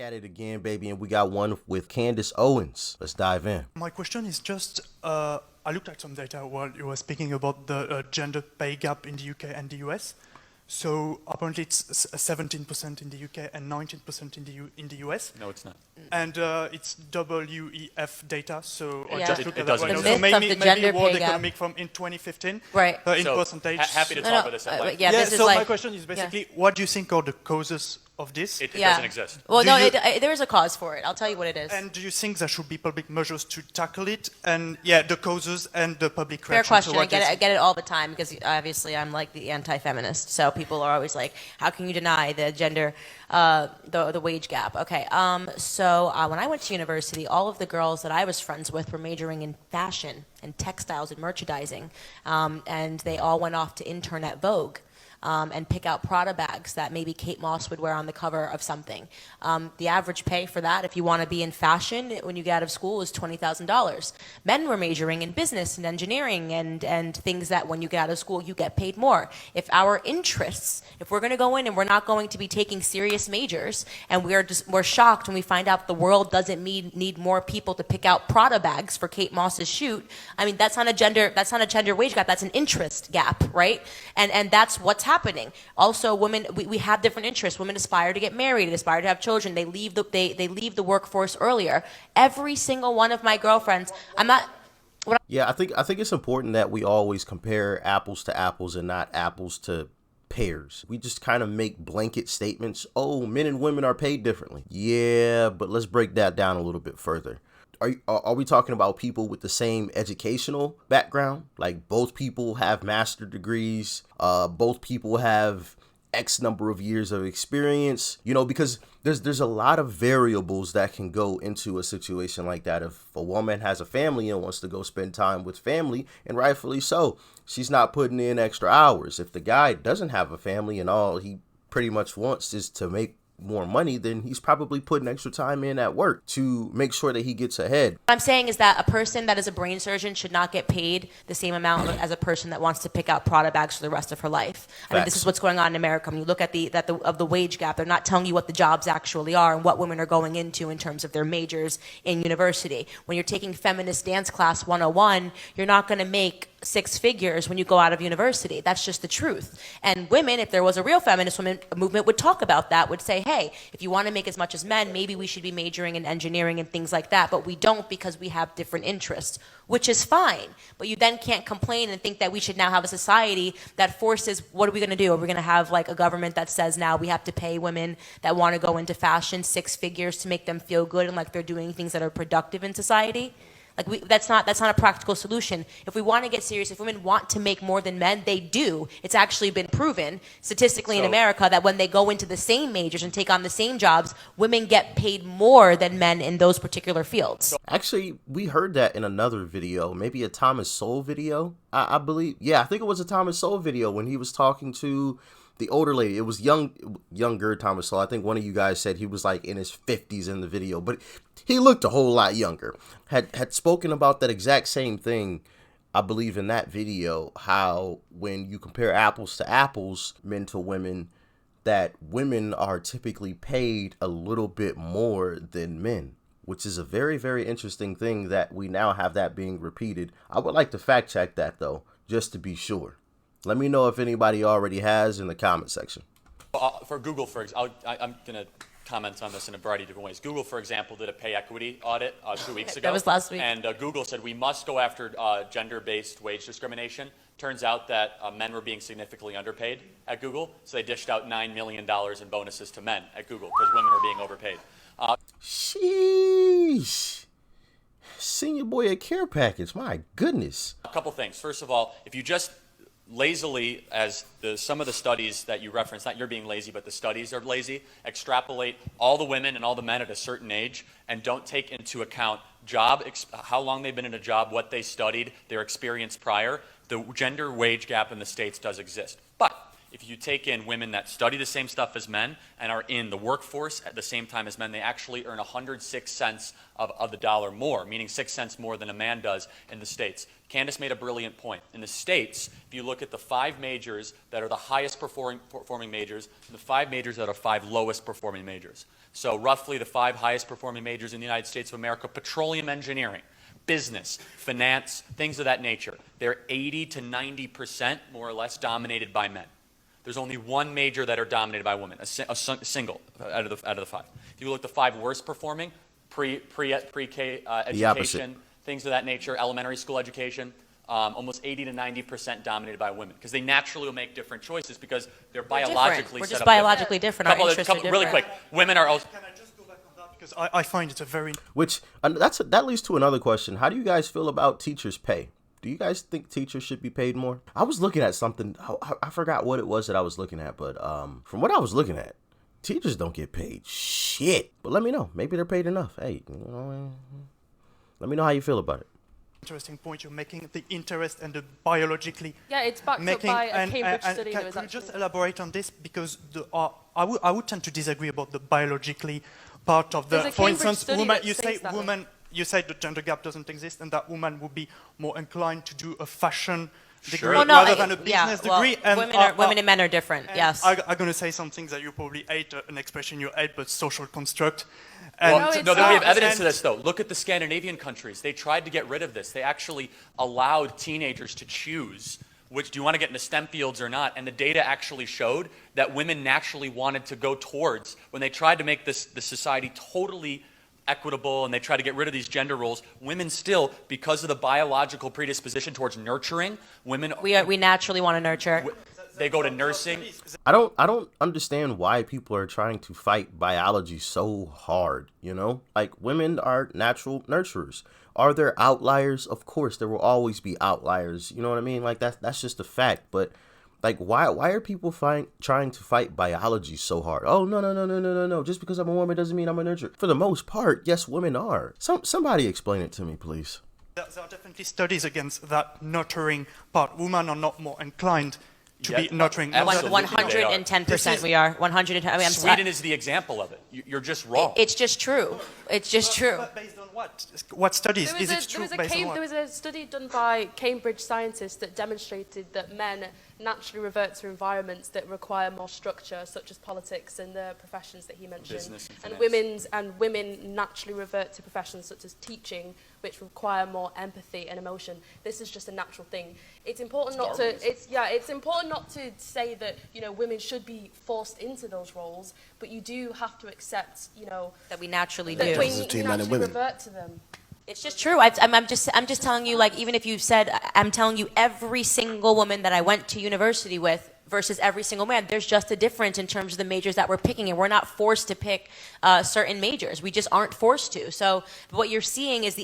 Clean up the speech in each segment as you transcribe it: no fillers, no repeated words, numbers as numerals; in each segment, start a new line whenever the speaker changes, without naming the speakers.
at it again, baby, and we got one with Candace Owens. Let's dive in.
My question is just, I looked at some data while you were speaking about the gender pay gap in the UK and the US. So apparently it's 17% in the UK and 19% in the US.
No, it's not.
And it's WEF data, so I
Yeah.
just looked
It
at that
doesn't
right now.
exist.
So
The myth of
maybe
the gender
World
pay gap.
Economic from in 2015,
Right.
in
So,
percentage.
happy to talk about this at length.
yeah,
Yeah,
this is
so
like,
my question is basically, what do you think are the causes of this?
It
yeah.
doesn't exist.
Well,
Do
no,
you-
there is a cause for it. I'll tell you what it is.
And do you think there should be public measures to tackle it? And yeah, the causes and the public
Fair
reaction.
question.
So
I
what
get
is-
it. I get it all the time because obviously I'm like the anti-feminist. So people are always like, "How can you deny the gender, the wage gap?" Okay. So when I went to university, all of the girls that I was friends with were majoring in fashion and textiles and merchandising, and they all went off to intern at Vogue. And pick out Prada bags that maybe Kate Moss would wear on the cover of something. The average pay for that, if you want to be in fashion when you get out of school, is $20,000. Men were majoring in business and engineering and things that when you get out of school, you get paid more. If our interests, if we're going to go in and we're not going to be taking serious majors, and we're shocked when we find out the world doesn't need more people to pick out Prada bags for Kate Moss's shoot. I mean, that's not a gender wage gap. That's an interest gap, right? And that's what's happening. Also, women, we have different interests. Women aspire to get married, they aspire to have children. They leave the workforce earlier. Every single one of my girlfriends,
Yeah, I think it's important that we always compare apples to apples and not apples to pears. We just kind of make blanket statements. Oh, men and women are paid differently. Yeah, but let's break that down a little bit further. Are we talking about people with the same educational background? Like both people have master degrees, both people have X number of years of experience, because there's a lot of variables that can go into a situation like that. If a woman has a family and wants to go spend time with family, and rightfully so, she's not putting in extra hours. If the guy doesn't have a family and all he pretty much wants is to make more money, then he's probably putting extra time in at work to make sure that he gets ahead.
What I'm saying is that a person that is a brain surgeon should not get paid the same amount as a person that wants to pick out Prada bags for the rest of her life. I mean, this is what's going on in America. When you look at the wage gap, they're not telling you what the jobs actually are and what women are going into in terms of their majors in university. When you're taking feminist dance class 101, you're not going to make six figures when you go out of university. That's just the truth. And women, if there was a real feminist movement, would talk about that, would say, hey, if you want to make as much as men, maybe we should be majoring in engineering and things like that. But we don't because we have different interests, which is fine. But you then can't complain and think that we should now have a society that forces, what are we going to do? Are we going to have like a government that says now we have to pay women that want to go into fashion six figures to make them feel good and like they're doing things that are productive in society? Like that's not a practical solution. If we want to get serious, if women want to make more than men, they do. It's actually been proven statistically in America that when they go into the same majors and take on the same jobs, women get paid more than men in those particular fields.
Actually, we heard that in another video, maybe a Thomas Sowell video, I believe. Yeah, I think it was a Thomas Sowell video when he was talking to the older lady. It was younger Thomas Sowell. I think one of you guys said he was like in his 50s in the video, but he looked a whole lot younger. Had spoken about that exact same thing, I believe, in that video, how when you compare apples to apples, men to women, that women are typically paid a little bit more than men, which is a very, very interesting thing that we now have that being repeated. I would like to fact check that though, just to be sure. Let me know if anybody already has in the comment section.
For Google, for example, I'm going to comment on this in a variety of different ways. Google, for example, did a pay equity audit 2 weeks ago.
That was last week.
And Google said we must go after gender-based wage discrimination. Turns out that men were being significantly underpaid at Google, so they dished out $9 million in bonuses to men at Google because women are being overpaid.
Sheesh. Senior boy a care package, my goodness.
A couple things. First of all, if you just lazily, as some of the studies that you referenced, not you're being lazy, but the studies are lazy, extrapolate all the women and all the men at a certain age and don't take into account how long they've been in a job, what they studied, their experience prior, the gender wage gap in the States does exist. But if you take in women that study the same stuff as men and are in the workforce at the same time as men, they actually earn 106 cents of the dollar more, meaning 6 cents more than a man does in the States. Candace made a brilliant point. In the States, if you look at the 5 majors that are the highest performing majors, and the 5 majors that are 5 lowest performing majors. So roughly the 5 highest performing majors in the United States of America: petroleum engineering, business, finance, things of that nature. They're 80 to 90% more or less dominated by men. There's only one major that are dominated by women, a single out of the 5. If you look at the 5 worst performing, pre-K education, things of that nature, elementary school education, almost 80 to 90% dominated by women, because they naturally will make different choices because they're biologically
We're
set
just
up
biologically different. Our interests are different.
Really quick, women are also...
Can I just go back on that? Because I find it's a very...
That leads to another question. How do you guys feel about teachers' pay? Do you guys think teachers should be paid more? I was looking at something. I forgot what it was that I was looking at, but from what I was looking at, teachers don't get paid shit. But let me know. Maybe they're paid enough. Hey, let me know how you feel about it.
Interesting point you're making, the interest and the biologically
Yeah, it's backed up by a Cambridge study that was
can you
actually...
just elaborate on this? Because I would tend to disagree about the biologically part of the,
There's a
for
Cambridge
instance,
study
woman,
that
you say
says that,
woman, you say the gender gap doesn't exist and that woman would be more inclined to do a fashion degree
Oh, no,
rather than a business degree.
Well,
And
women and men are different.
and
Yes.
I'm going to say some things that you probably hate, an expression you hate, but social construct.
Well,
No, it's
no, we
not.
have evidence of this, though. Look at the Scandinavian countries. They tried to get rid of this. They actually allowed teenagers to choose do you want to get into STEM fields or not? And the data actually showed that women naturally wanted to go towards, when they tried to make the society totally equitable and they tried to get rid of these gender roles, women still, because of the biological predisposition towards nurturing, women...
We naturally want to nurture.
They go to nursing.
I don't understand why people are trying to fight biology so hard, you know? Like, women are natural nurturers. Are there outliers? Of course, there will always be outliers. You know what I mean? Like, that's just a fact. But, like, why are people trying to fight biology so hard? Oh, no. Just because I'm a woman doesn't mean I'm a nurturer. For the most part, yes, women are. Somebody explain it to me, please.
There are definitely studies against that nurturing part. Women are not more inclined to be nurturing.
Absolutely.
110% we are. 110. I mean,
Sweden is the example of it. You're just wrong.
It's just true. It's just true.
But based on what? What studies? Is it true based on what?
There was a study done by Cambridge scientists that demonstrated that men naturally revert to environments that require more structure, such as politics and the professions that he mentioned.
Business and finance.
Women naturally revert to professions such as teaching, which require more empathy and emotion. This is just a natural thing. It's important not to. It's important not to say that women should be forced into those roles, but you do have to accept
That we naturally
that
do.
we naturally revert to them.
It's just true. I'm just telling you, like, even if you said, I'm telling you, every single woman that I went to university with versus every single man, there's just a difference in terms of the majors that we're picking, and we're not forced to pick certain majors. We just aren't forced to. So what you're seeing is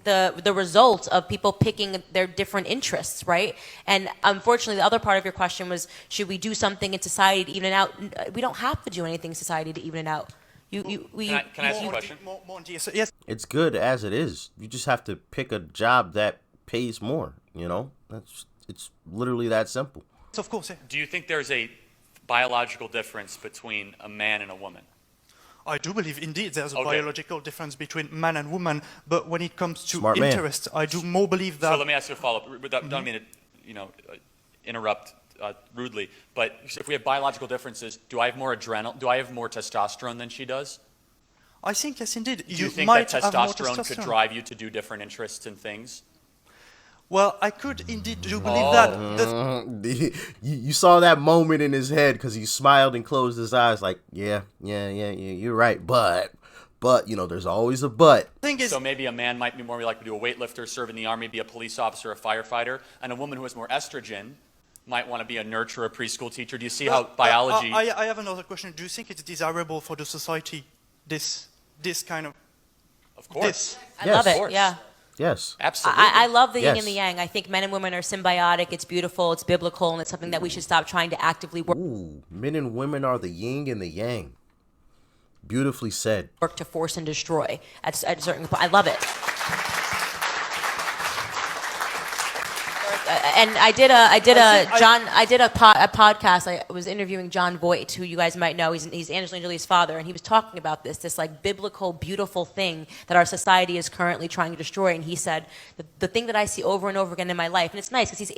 the result of people picking their different interests, right? And unfortunately, the other part of your question was, should we do something in society to even it out? We don't have to do anything in society to even it out. Can
I ask you a question?
Yes.
It's good as it is. You just have to pick a job that pays more, It's literally that simple.
Of course, yeah.
Do you think there's a biological difference between a man and a woman?
I do believe indeed there's a
Okay.
biological difference between man and woman, but when it comes to
Smart man.
interest, I do more believe that...
So let me ask you a follow-up. Don't mean to, interrupt rudely, but if we have biological differences, do I have more testosterone than she does?
I think, yes, indeed.
Do you think
might
that
have more
testosterone could drive you to do different interests and things?
Well, I could indeed do believe that.
You saw that moment in his head because he smiled and closed his eyes like, yeah, you're right. But, there's always a but.
Thing is,
So maybe a man might be more likely to be a weightlifter, serve in the army, be a police officer, a firefighter, and a woman who has more estrogen might want to be a nurturer, a preschool teacher. Do you see how biology...
I have another question. Do you think it's desirable for the society, this kind of...
Of course.
I love
Of
it.
course.
Yeah.
Yes.
Absolutely.
I love the yin
Yes.
and the yang. I think men and women are symbiotic. It's beautiful. It's biblical, and it's something that we should stop trying to actively
Ooh, men and women are the yin and the yang. Beautifully said.
work to force and destroy at a certain point. I love it. and I did a podcast. I was interviewing John Voight, who you guys might know. He's Angelina Jolie's father, and he was talking about this like biblical, beautiful thing that our society is currently trying to destroy. And he said the thing that I see over and over again in my life, and it's nice because he's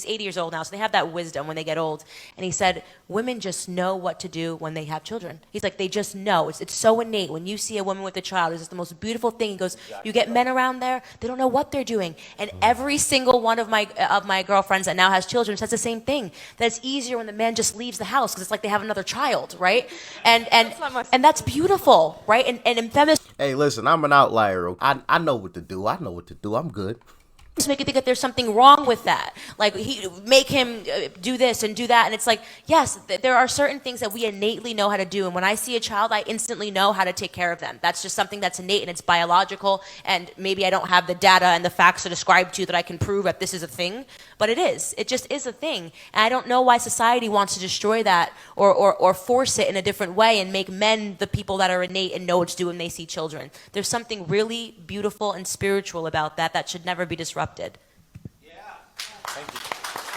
80 years old now, so they have that wisdom when they get old. And he said women just know what to do when they have children. He's like, they just know. It's so innate. When you see a woman with a child, it's just the most beautiful thing. He goes, you get men around there, they don't know what they're doing. And every single one of my girlfriends that now has children says the same thing, that it's easier when the man just leaves the house because it's like they have another child, right? And that's beautiful, right? And in feminist,
Hey, listen, I'm an outlier. I know what to do. I'm good.
make you think that there's something wrong with that. Like, make him do this and do that. And it's like, yes, there are certain things that we innately know how to do. And when I see a child, I instantly know how to take care of them. That's just something that's innate and it's biological. And maybe I don't have the data and the facts to describe to you that I can prove that this is a thing. But it is. It just is a thing. And I don't know why society wants to destroy that or force it in a different way and make men the people that are innate and know what to do when they see children. There's something really beautiful and spiritual about that should never be disrupted.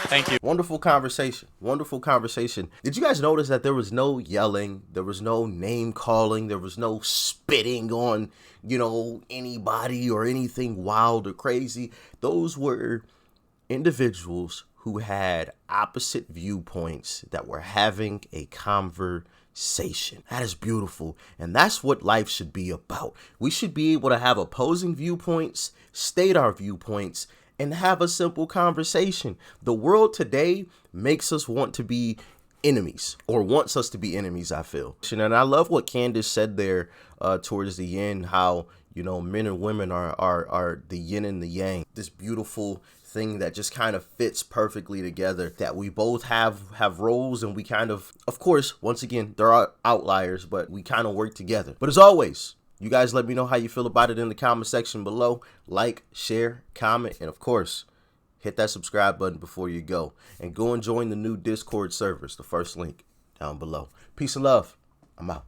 Thank you.
Wonderful conversation. Did you guys notice that there was no yelling, there was no name calling, there was no spitting on, anybody or anything wild or crazy? Those were individuals who had opposite viewpoints that were having a conversation. That is beautiful. And that's what life should be about. We should be able to have opposing viewpoints, state our viewpoints, and have a simple conversation. The world today makes us want to be enemies, or wants us to be enemies, I feel. And I love what Candace said there towards the end, how, men and women are the yin and the yang. This beautiful thing that just kind of fits perfectly together, that we both have roles, and we kind of course, once again, there are outliers, but we kind of work together. But as always, you guys let me know how you feel about it in the comment section below. Like, share, comment, and of course, hit that subscribe button before you go. And go and join the new Discord servers, the first link down below. Peace and love. I'm out.